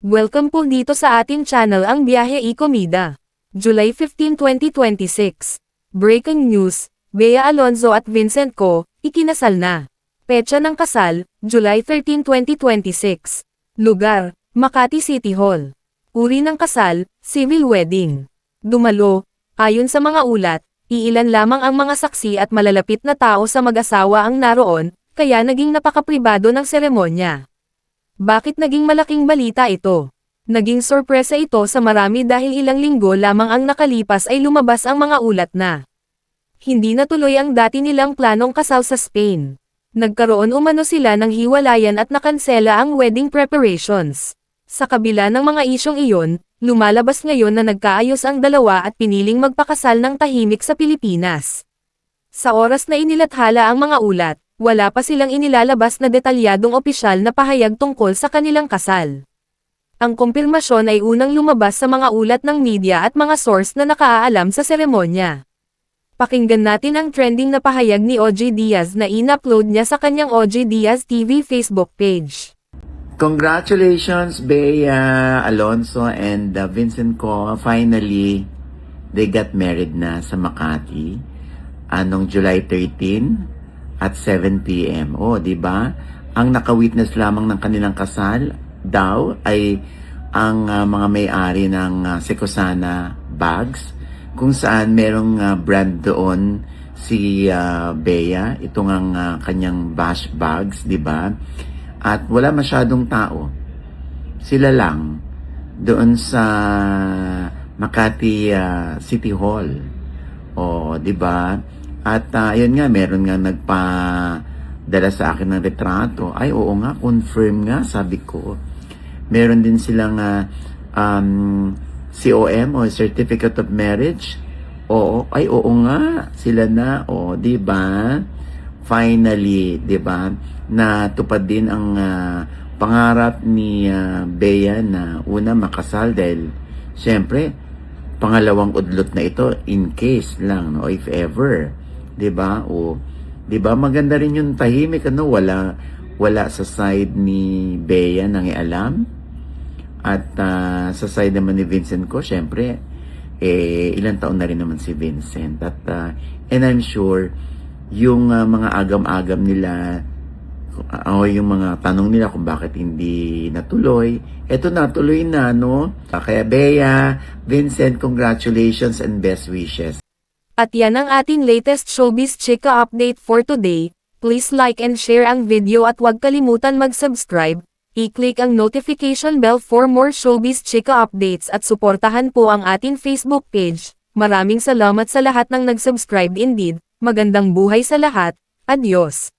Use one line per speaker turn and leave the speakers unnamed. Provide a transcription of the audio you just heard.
Welcome po dito sa ating channel ang Biyahe y Comida. July 15, 2026. Breaking news, Bea Alonzo at Vincent Co, ikinasal na. Petsa ng kasal, July 13, 2026. Lugar, Makati City Hall. Uri ng kasal, civil wedding. Dumalo, ayon sa mga ulat, iilan lamang ang mga saksi at malalapit na tao sa mag-asawa ang naroon, kaya naging napakapribado ng seremonya. Bakit naging malaking balita ito? Naging sorpresa ito sa marami dahil ilang linggo lamang ang nakalipas ay lumabas ang mga ulat na hindi natuloy ang dati nilang planong kasal sa Spain. Nagkaroon umano sila ng hiwalayan at nakansela ang wedding preparations. Sa kabila ng mga isyong iyon, lumalabas ngayon na nagkaayos ang dalawa at piniling magpakasal ng tahimik sa Pilipinas. Sa oras na inilathala ang mga ulat, wala pa silang inilalabas na detalyadong opisyal na pahayag tungkol sa kanilang kasal. Ang kumpirmasyon ay unang lumabas sa mga ulat ng media at mga source na nakaalam sa seremonya. Pakinggan natin ang trending na pahayag ni OJ Diaz na in-upload niya sa kanyang OJ Diaz TV Facebook page.
Congratulations, Bea Alonzo and Vincent Co. Finally, they got married na sa Makati. Anong July 13? At 7 p.m. Di ba? Ang naka-witness lamang ng kanilang kasal daw ay ang mga may-ari ng Sekosana Bags, kung saan merong brand doon si Bea, itong ang kanyang bash bags, di ba? At wala masyadong tao. Sila lang doon sa Makati City Hall. Di ba? At ayun nga, meron nga nagpa-dala sa akin ng retrato. Ay, oo nga, confirm nga, sabi ko. Meron din silang COM o Certificate of Marriage. Oo nga, sila na. Di ba? Finally, di ba? Natupad din ang pangarap ni Bea na una makasal dahil, syempre, pangalawang udlot na ito in case lang, no, if ever. 'Di ba? 'Di ba maganda rin yung tahimik, wala sa side ni Bea nangialam. At sa side naman ni Vincent Co, syempre ilang taon na rin naman si Vincent. At and I'm sure yung mga agam-agam nila o yung mga tanong nila kung bakit hindi natuloy, eto natuloy na, no? Kaya Bea, Vincent, congratulations and best wishes.
At yan ang ating latest showbiz chika update for today. Please like and share ang video at huwag kalimutan mag-subscribe. I-click ang notification bell for more showbiz chika updates at suportahan po ang ating Facebook page. Maraming salamat sa lahat ng nag-subscribe indeed. Magandang buhay sa lahat. Adios.